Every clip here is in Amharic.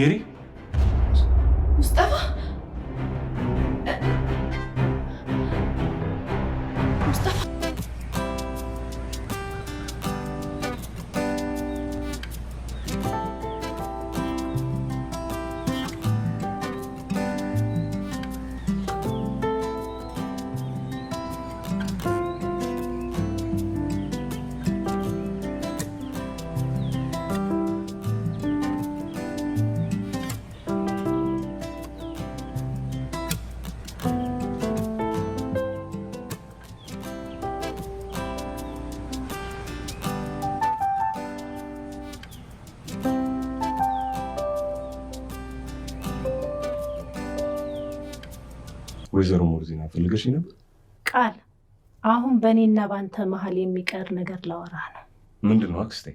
ጄሪ ሙስጠፋ ሙስጠፋ ወይዘሮ ሞርዚና ፈልገሽ ነበር? ቃል አሁን በእኔና ባንተ መሀል የሚቀር ነገር ላወራህ ነው። ምንድን ነው አክስቴ?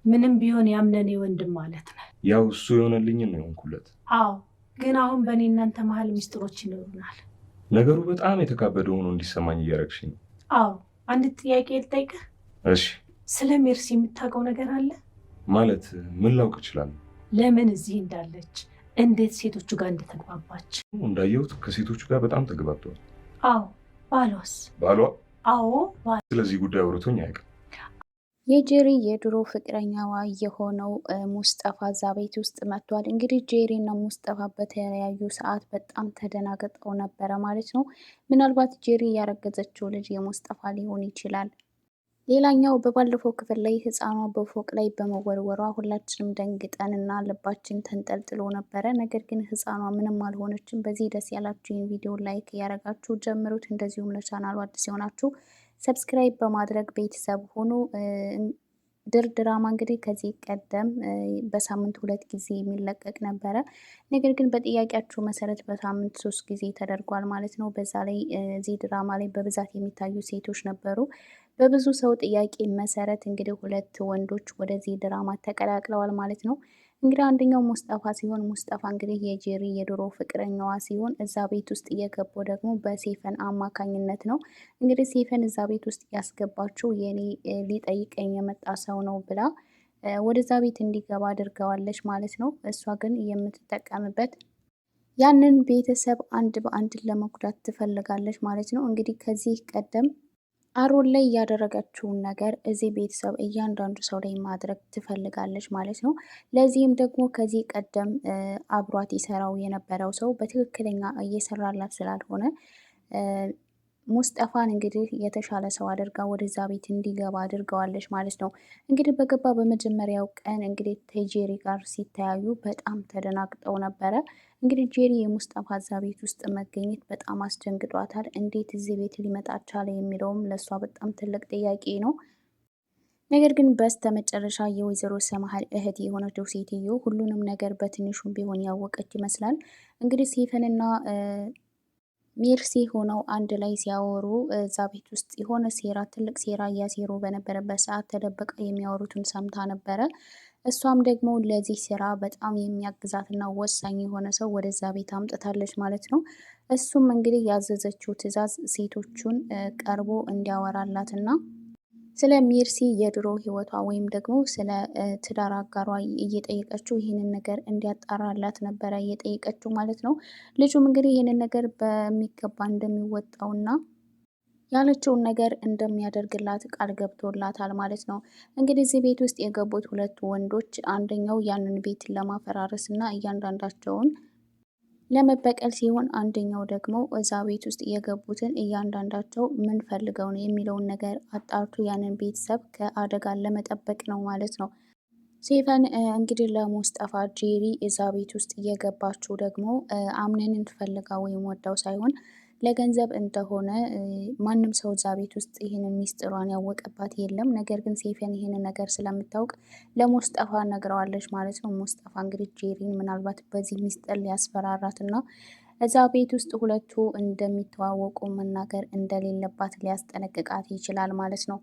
ምንም ቢሆን ያምነኔ ወንድም ማለት ነው። ያው እሱ የሆነልኝ ነው የሆንኩለት። አዎ፣ ግን አሁን በእኔ እናንተ መሀል ሚስጥሮች ይኖሩናል። ነገሩ በጣም የተካበደ ሆኖ እንዲሰማኝ እያረግሽኝ። አዎ፣ አንድ ጥያቄ ልጠይቅህ? እሺ። ስለ ሜርሲ የምታውቀው ነገር አለ? ማለት ምን ላውቅ እችላለሁ? ለምን እዚህ እንዳለች፣ እንዴት ሴቶቹ ጋር እንደተግባባች። እንዳየሁት ከሴቶቹ ጋር በጣም ተግባብተዋል። አዎ። ባሏስ? ባሏ? አዎ ባሏ። ስለዚህ ጉዳይ አውርቶኝ አያውቅም። የጄሪ የድሮ ፍቅረኛዋ የሆነው ሙስጠፋ እዛ ቤት ውስጥ መጥቷል። እንግዲህ ጄሪ እና ሙስጠፋ በተለያዩ ሰዓት በጣም ተደናግጠው ነበረ ማለት ነው። ምናልባት ጄሪ ያረገዘችው ልጅ የሙስጠፋ ሊሆን ይችላል። ሌላኛው በባለፈው ክፍል ላይ ህፃኗ በፎቅ ላይ በመወርወሯ ሁላችንም ደንግጠን እና ልባችን ተንጠልጥሎ ነበረ። ነገር ግን ህፃኗ ምንም አልሆነችም። በዚህ ደስ ያላችሁ ይህን ቪዲዮ ላይክ ያደረጋችሁ ጀምሩት። እንደዚሁም ለቻናሉ አዲስ የሆናችሁ ሰብስክራይብ በማድረግ ቤተሰብ ሆኖ ድራማ እንግዲህ ከዚህ ቀደም በሳምንት 2 ጊዜ የሚለቀቅ ነበረ። ነገር ግን በጥያቄያችሁ መሰረት በሳምንት 3 ጊዜ ተደርጓል ማለት ነው። በዛ ላይ እዚህ ድራማ ላይ በብዛት የሚታዩ ሴቶች ነበሩ። በብዙ ሰው ጥያቄ መሰረት እንግዲህ 2 ወንዶች ወደዚህ ድራማ ተቀላቅለዋል ማለት ነው። እንግዲህ አንደኛው ሙስጠፋ ሲሆን ሙስጠፋ እንግዲህ የጄሪ የድሮ ፍቅረኛዋ ሲሆን እዛ ቤት ውስጥ እየገባው ደግሞ በሴፈን አማካኝነት ነው። እንግዲህ ሴፈን እዛ ቤት ውስጥ ያስገባችው የኔ ሊጠይቀኝ የመጣ ሰው ነው ብላ ወደዛ ቤት እንዲገባ አድርገዋለች ማለት ነው። እሷ ግን የምትጠቀምበት ያንን ቤተሰብ አንድ በአንድ ለመጉዳት ትፈልጋለች ማለት ነው። እንግዲህ ከዚህ ቀደም አሮን ላይ ያደረገችውን ነገር እዚህ ቤተሰብ እያንዳንዱ ሰው ላይ ማድረግ ትፈልጋለች ማለት ነው። ለዚህም ደግሞ ከዚህ ቀደም አብሯት ይሰራው የነበረው ሰው በትክክለኛ እየሰራላት ስላልሆነ ሙስጠፋን እንግዲህ የተሻለ ሰው አድርጋ ወደዛ ቤት እንዲገባ አድርገዋለች ማለት ነው። እንግዲህ በገባ በመጀመሪያው ቀን እንግዲህ ከጄሪ ጋር ሲተያዩ በጣም ተደናግጠው ነበረ። እንግዲህ ጄሪ የሙስጠፋ እዛ ቤት ውስጥ መገኘት በጣም አስደንግጧታል። እንዴት እዚህ ቤት ሊመጣ ቻለ የሚለውም ለእሷ በጣም ትልቅ ጥያቄ ነው። ነገር ግን በስተ መጨረሻ የወይዘሮ ሰማሃል እህት የሆነችው ሴትዮ ሁሉንም ነገር በትንሹም ቢሆን ያወቀች ይመስላል። እንግዲህ ሴፈንና ሜርሲ ሆነው አንድ ላይ ሲያወሩ እዛ ቤት ውስጥ የሆነ ሴራ ትልቅ ሴራ እያሴሩ በነበረበት ሰዓት ተደብቃ የሚያወሩትን ሰምታ ነበረ። እሷም ደግሞ ለዚህ ስራ በጣም የሚያግዛትና ወሳኝ የሆነ ሰው ወደዛ ቤት አምጥታለች ማለት ነው። እሱም እንግዲህ ያዘዘችው ትዕዛዝ ሴቶቹን ቀርቦ እንዲያወራላትና ስለ ሜርሲ የድሮ ህይወቷ ወይም ደግሞ ስለ ትዳር አጋሯ እየጠየቀችው ይህንን ነገር እንዲያጣራላት ነበረ እየጠየቀችው ማለት ነው። ልጁም እንግዲህ ይህንን ነገር በሚገባ እንደሚወጣውና ያለችውን ነገር እንደሚያደርግላት ቃል ገብቶላታል ማለት ነው። እንግዲህ እዚህ ቤት ውስጥ የገቡት 2 ወንዶች አንደኛው ያንን ቤት ለማፈራረስ እና እያንዳንዳቸውን ለመበቀል ሲሆን አንደኛው ደግሞ እዛ ቤት ውስጥ የገቡትን እያንዳንዳቸው ምን ፈልገው ነው የሚለውን ነገር አጣርቶ ያንን ቤተሰብ ከአደጋ ለመጠበቅ ነው ማለት ነው። ሴፈን እንግዲህ ለሙስጠፋ ጄሪ እዛ ቤት ውስጥ እየገባችው ደግሞ አምነን እንፈልጋ ወይም ወዳው ሳይሆን ለገንዘብ እንደሆነ ማንም ሰው እዛ ቤት ውስጥ ይህንን ሚስጥሯን ያወቀባት የለም። ነገር ግን ሴፈን ይህንን ነገር ስለምታውቅ ለሙስጠፋ ነግረዋለች ማለት ነው። ሙስጠፋ እንግዲህ ጄሪን ምናልባት በዚህ ሚስጥር ሊያስፈራራት እና እዛ ቤት ውስጥ ሁለቱ እንደሚተዋወቁ መናገር እንደሌለባት ሊያስጠነቅቃት ይችላል ማለት ነው።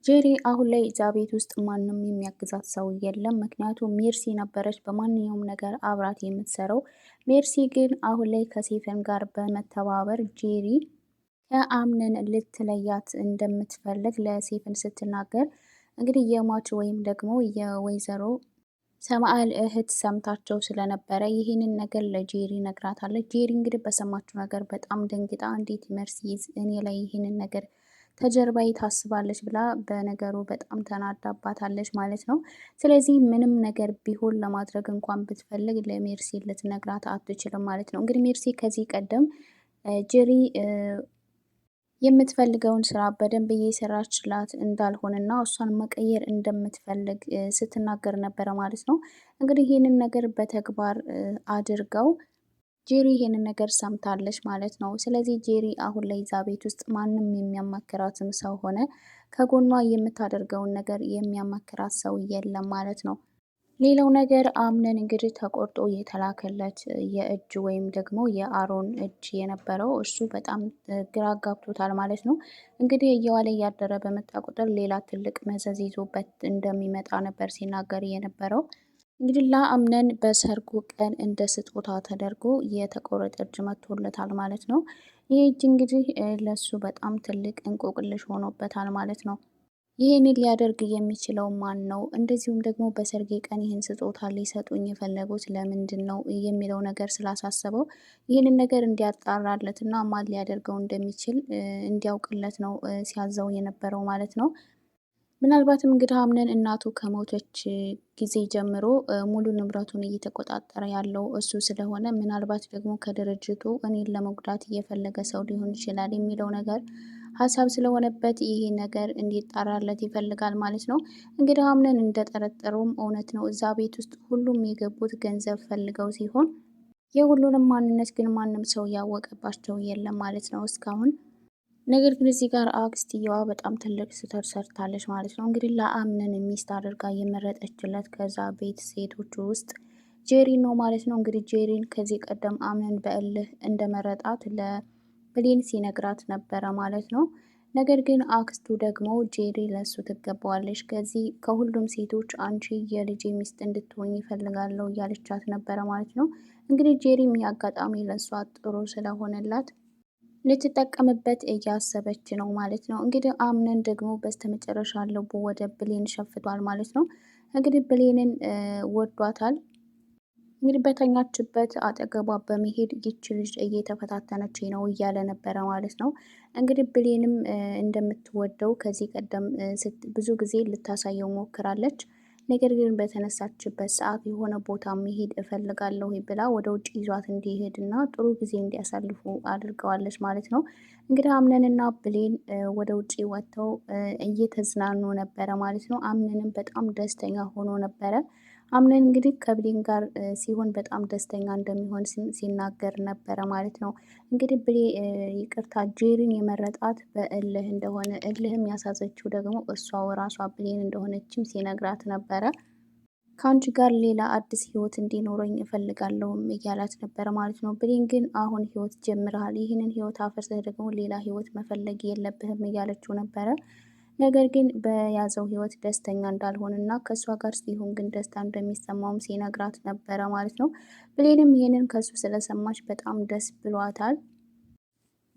ጄሪ አሁን ላይ እዛ ቤት ውስጥ ማንም የሚያግዛት ሰው የለም። ምክንያቱም ሜርሲ ነበረች በማንኛውም ነገር አብራት የምትሰራው። ሜርሲ ግን አሁን ላይ ከሴፈን ጋር በመተባበር ጄሪ ከአምነን ልትለያት እንደምትፈልግ ለሴፈን ስትናገር እንግዲህ የሟች ወይም ደግሞ የወይዘሮ ሰማአል እህት ሰምታቸው ስለነበረ ይህንን ነገር ለጄሪ ነግራታለች። ጄሪ እንግዲህ በሰማችው ነገር በጣም ደንግጣ እንዴት መርሲ እኔ ላይ ይህንን ነገር ተጀርባዬ ታስባለች ብላ በነገሩ በጣም ተናዳባታለች ማለት ነው። ስለዚህ ምንም ነገር ቢሆን ለማድረግ እንኳን ብትፈልግ ለሜርሲ ልትነግራት አትችልም ማለት ነው። እንግዲህ ሜርሲ ከዚህ ቀደም ጄሪ የምትፈልገውን ስራ በደንብ እየሰራችላት እንዳልሆነና እሷን መቀየር እንደምትፈልግ ስትናገር ነበረ ማለት ነው። እንግዲህ ይህንን ነገር በተግባር አድርገው ጄሪ ይሄንን ነገር ሰምታለች ማለት ነው። ስለዚህ ጄሪ አሁን ላይ እዛ ቤት ውስጥ ማንም የሚያማክራትም ሰው ሆነ ከጎኗ የምታደርገውን ነገር የሚያማክራት ሰው የለም ማለት ነው። ሌላው ነገር አምነን እንግዲህ ተቆርጦ የተላከለት የእጅ ወይም ደግሞ የአሮን እጅ የነበረው እሱ በጣም ግራ ጋብቶታል ማለት ነው። እንግዲህ እየዋለ እያደረ በመጣ ቁጥር ሌላ ትልቅ መዘዝ ይዞበት እንደሚመጣ ነበር ሲናገር የነበረው። እንግዲህ ለአምነን በሰርጉ ቀን እንደ ስጦታ ተደርጎ የተቆረጠ እጅ መጥቶለታል ማለት ነው። ይህ እጅ እንግዲህ ለሱ በጣም ትልቅ እንቆቅልሽ ሆኖበታል ማለት ነው። ይህንን ሊያደርግ የሚችለው ማን ነው? እንደዚሁም ደግሞ በሰርጌ ቀን ይህን ስጦታ ሊሰጡኝ የፈለጉት ለምንድን ነው የሚለው ነገር ስላሳሰበው ይህንን ነገር እንዲያጣራለት እና ማን ሊያደርገው እንደሚችል እንዲያውቅለት ነው ሲያዘው የነበረው ማለት ነው። ምናልባትም እንግዲህ አምነን እናቱ ከሞተች ጊዜ ጀምሮ ሙሉ ንብረቱን እየተቆጣጠረ ያለው እሱ ስለሆነ ምናልባት ደግሞ ከድርጅቱ እኔን ለመጉዳት እየፈለገ ሰው ሊሆን ይችላል የሚለው ነገር ሀሳብ ስለሆነበት ይሄ ነገር እንዲጣራለት ይፈልጋል ማለት ነው። እንግዲህ አምነን እንደጠረጠረውም እውነት ነው። እዛ ቤት ውስጥ ሁሉም የገቡት ገንዘብ ፈልገው ሲሆን የሁሉንም ማንነት ግን ማንም ሰው ያወቀባቸው የለም ማለት ነው እስካሁን። ነገር ግን እዚህ ጋር አክስትየዋ በጣም ትልቅ ስህተት ሰርታለች ማለት ነው። እንግዲህ ለአምነን ሚስት አድርጋ የመረጠችለት ከዛ ቤት ሴቶቹ ውስጥ ጄሪ ነው ማለት ነው። እንግዲህ ጄሪን ከዚህ ቀደም አምነን በእልህ እንደመረጣት ብሌን ሲነግራት ነበረ ማለት ነው። ነገር ግን አክስቱ ደግሞ ጄሪ ለሱ ትገባዋለች፣ ከዚህ ከሁሉም ሴቶች አንቺ የልጄ ሚስት እንድትሆኝ ይፈልጋለሁ እያለቻት ነበረ ማለት ነው። እንግዲህ ጄሪም ያጋጣሚ ለሷ ጥሩ ስለሆነላት ልትጠቀምበት እያሰበች ነው ማለት ነው። እንግዲህ አምነን ደግሞ በስተመጨረሻ ልቡ ወደ ብሌን ሸፍቷል ማለት ነው። እንግዲህ ብሌንን ወዷታል። እንግዲህ በተኛችበት አጠገቧ በመሄድ ይች ልጅ እየተፈታተነች ነው እያለ ነበረ ማለት ነው። እንግዲህ ብሌንም እንደምትወደው ከዚህ ቀደም ብዙ ጊዜ ልታሳየው ሞክራለች። ነገር ግን በተነሳችበት ሰዓት የሆነ ቦታ መሄድ እፈልጋለሁ ብላ ወደ ውጭ ይዟት እንዲሄድ እና ጥሩ ጊዜ እንዲያሳልፉ አድርገዋለች ማለት ነው። እንግዲህ አምነንና ብሌን ወደ ውጭ ወጥተው እየተዝናኑ ነበረ ማለት ነው። አምነንም በጣም ደስተኛ ሆኖ ነበረ። አምነን እንግዲህ ከብሌን ጋር ሲሆን በጣም ደስተኛ እንደሚሆን ሲናገር ነበረ ማለት ነው። እንግዲህ ይቅርታ ጄሪን የመረጣት በእልህ እንደሆነ እልህም ያሳዘችው ደግሞ እሷው ራሷ ብሌን እንደሆነችም ሲነግራት ነበረ። ከአንቺ ጋር ሌላ አዲስ ህይወት እንዲኖረኝ እፈልጋለሁም እያላት ነበረ ማለት ነው። ብሌን ግን አሁን ህይወት ጀምረሃል፣ ይህንን ህይወት አፍርሰህ ደግሞ ሌላ ህይወት መፈለግ የለብህም እያለችው ነበረ። ነገር ግን በያዘው ህይወት ደስተኛ እንዳልሆንና ከእሷ ጋር ሲሆን ግን ደስታ እንደሚሰማውም ሲነግራት ነበረ ማለት ነው። ብሌንም ይህንን ከሱ ስለሰማች በጣም ደስ ብሏታል።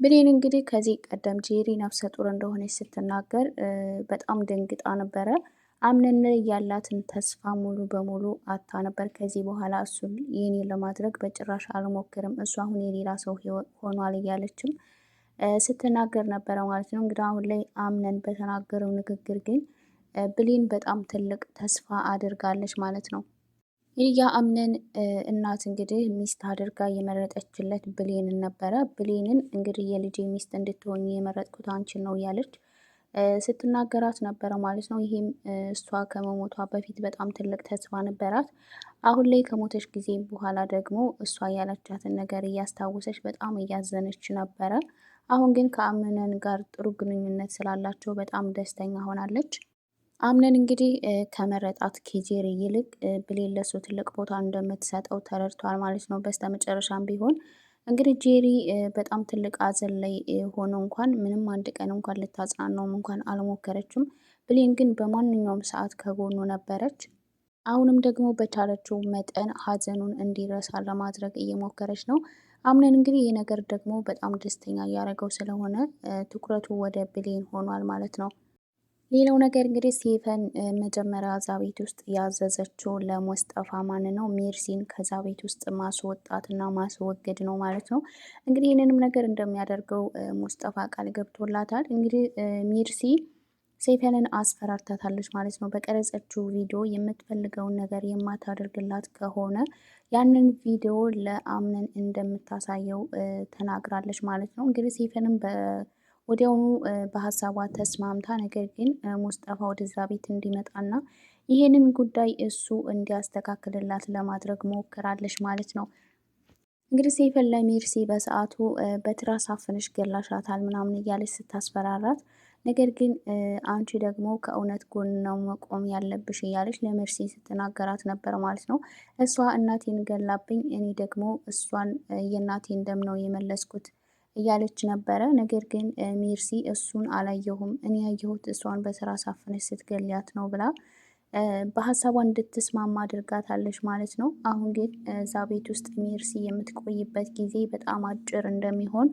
ብሌን እንግዲህ ከዚህ ቀደም ጄሪ ነፍሰ ጡር እንደሆነች ስትናገር በጣም ደንግጣ ነበረ። አምነን ያላትን ተስፋ ሙሉ በሙሉ አታ ነበር። ከዚህ በኋላ እሱን የኔ ለማድረግ በጭራሽ አልሞክርም፣ እሱ አሁን የሌላ ሰው ሆኗል እያለችም ስትናገር ነበረ ማለት ነው። እንግዲህ አሁን ላይ አምነን በተናገረው ንግግር ግን ብሌን በጣም ትልቅ ተስፋ አድርጋለች ማለት ነው። የአምነን እናት እንግዲህ ሚስት አድርጋ የመረጠችለት ብሌንን ነበረ። ብሌንን እንግዲህ የልጄ ሚስት እንድትሆኝ የመረጥኩት አንቺን ነው እያለች ስትናገራት ነበረ ማለት ነው። ይሄም እሷ ከመሞቷ በፊት በጣም ትልቅ ተስፋ ነበራት። አሁን ላይ ከሞተች ጊዜ በኋላ ደግሞ እሷ ያለቻትን ነገር እያስታወሰች በጣም እያዘነች ነበረ። አሁን ግን ከአምነን ጋር ጥሩ ግንኙነት ስላላቸው በጣም ደስተኛ ሆናለች። አምነን እንግዲህ ከመረጣት ከጄሪ ይልቅ ብሌን ለሱ ትልቅ ቦታ እንደምትሰጠው ተረድቷል ማለት ነው። በስተመጨረሻም ቢሆን እንግዲህ ጄሪ በጣም ትልቅ አዘን ላይ ሆኖ እንኳን ምንም አንድ ቀን እንኳን ልታጽናናውም እንኳን አልሞከረችም። ብሌን ግን በማንኛውም ሰዓት ከጎኑ ነበረች። አሁንም ደግሞ በቻለችው መጠን ሀዘኑን እንዲረሳ ለማድረግ እየሞከረች ነው። አምነን እንግዲህ ይህ ነገር ደግሞ በጣም ደስተኛ እያደረገው ስለሆነ ትኩረቱ ወደ ብሌን ሆኗል ማለት ነው። ሌላው ነገር እንግዲህ ሴፈን መጀመሪያ እዛ ቤት ውስጥ ያዘዘችው ለሙስጠፋ ማን ነው ሜርሲን ከዛ ቤት ውስጥ ማስወጣትና ማስወገድ ነው ማለት ነው። እንግዲህ ይህንንም ነገር እንደሚያደርገው ሙስጠፋ ቃል ገብቶላታል። እንግዲህ ሜርሲ ሴፈንን አስፈራርታታለች ማለት ነው። በቀረጸችው ቪዲዮ የምትፈልገውን ነገር የማታደርግላት ከሆነ ያንን ቪዲዮ ለአምነን እንደምታሳየው ተናግራለች ማለት ነው። እንግዲህ ሴፈንን ወዲያውኑ በሀሳቧ ተስማምታ ነገር ግን ሙስጠፋ ወደዛ ቤት እንዲመጣና ይሄንን ጉዳይ እሱ እንዲያስተካክልላት ለማድረግ ሞክራለች ማለት ነው። እንግዲህ ሴፈን ለሜርሲ በሰዓቱ በትራስ አፍነሽ ገላሻታል ምናምን እያለች ስታስፈራራት፣ ነገር ግን አንቺ ደግሞ ከእውነት ጎን ነው መቆም ያለብሽ እያለች ለሜርሲ ስትናገራት ነበር ማለት ነው። እሷ እናቴን ገላብኝ፣ እኔ ደግሞ እሷን የእናቴን ደም ነው የመለስኩት እያለች ነበረ። ነገር ግን ሜርሲ እሱን አላየሁም፣ እኔ ያየሁት እሷን በስራ ሳፍነች ስትገሊያት ነው ብላ በሀሳቧ እንድትስማማ አድርጋታለች ማለት ነው። አሁን ግን እዛ ቤት ውስጥ ሜርሲ የምትቆይበት ጊዜ በጣም አጭር እንደሚሆን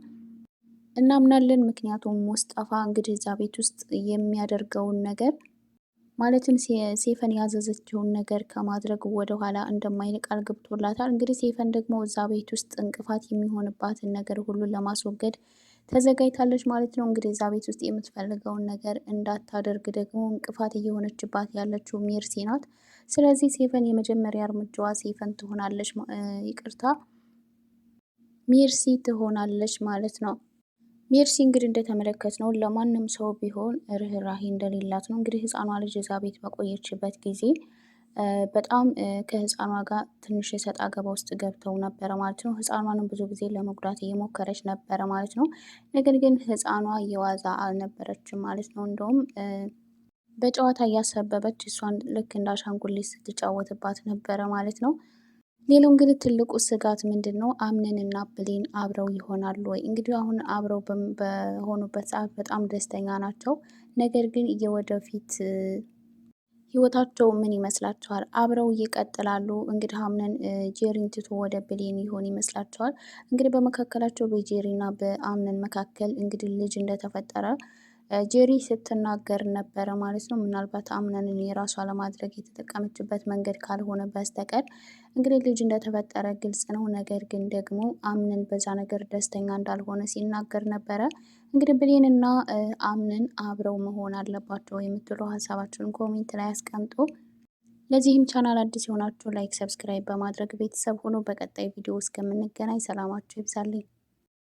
እናምናለን። ምክንያቱም ሙስጠፋ እንግዲህ እዛ ቤት ውስጥ የሚያደርገውን ነገር ማለትም ሴፈን ያዘዘችውን ነገር ከማድረግ ወደኋላ እንደማይል ቃል ገብቶላታል። እንግዲህ ሴፈን ደግሞ እዛ ቤት ውስጥ እንቅፋት የሚሆንባትን ነገር ሁሉ ለማስወገድ ተዘጋጅታለች ማለት ነው። እንግዲህ እዛ ቤት ውስጥ የምትፈልገውን ነገር እንዳታደርግ ደግሞ እንቅፋት እየሆነችባት ያለችው ሜርሲ ናት። ስለዚህ ሴፈን የመጀመሪያ እርምጃዋ ሴፈን ትሆናለች፣ ይቅርታ ሜርሲ ትሆናለች ማለት ነው። ሜርሲ እንግዲህ እንደተመለከት ነው ለማንም ሰው ቢሆን ርህራሄ እንደሌላት ነው። እንግዲህ ህፃኗ ልጅ እዛ ቤት በቆየችበት ጊዜ በጣም ከህፃኗ ጋር ትንሽ የሰጣ ገባ ውስጥ ገብተው ነበረ ማለት ነው። ህፃኗንም ብዙ ጊዜ ለመጉዳት እየሞከረች ነበረ ማለት ነው። ነገር ግን ህፃኗ የዋዛ አልነበረችም ማለት ነው። እንደውም በጨዋታ እያሰበበች እሷን ልክ እንደ አሻንጉሊት ስትጫወትባት ነበረ ማለት ነው። ሌላው እንግዲህ ትልቁ ስጋት ምንድን ነው? አምነንና ብሌን አብረው ይሆናሉ ወይ? እንግዲህ አሁን አብረው በሆኑበት ሰዓት በጣም ደስተኛ ናቸው። ነገር ግን የወደፊት ህይወታቸው ምን ይመስላችኋል? አብረው ይቀጥላሉ? እንግዲህ አምነን ጄሪን ትቶ ወደ ብሌን ይሆን ይመስላችኋል? እንግዲህ በመካከላቸው በጄሪና በአምነን መካከል እንግዲህ ልጅ እንደተፈጠረ ጄሪ ስትናገር ነበረ ማለት ነው። ምናልባት አምነንን የራሷ ለማድረግ የተጠቀመችበት መንገድ ካልሆነ በስተቀር እንግዲህ ልጅ እንደተፈጠረ ግልጽ ነው። ነገር ግን ደግሞ አምነን በዛ ነገር ደስተኛ እንዳልሆነ ሲናገር ነበረ። እንግዲህ ብሌንና አምነን አብረው መሆን አለባቸው የምትሉ ሀሳባችሁን ኮሜንት ላይ አስቀምጡ። ለዚህም ቻናል አዲስ የሆናችሁ ላይክ፣ ሰብስክራይብ በማድረግ ቤተሰብ ሆኖ በቀጣይ ቪዲዮ እስከምንገናኝ ሰላማችሁ ይብዛልኝ።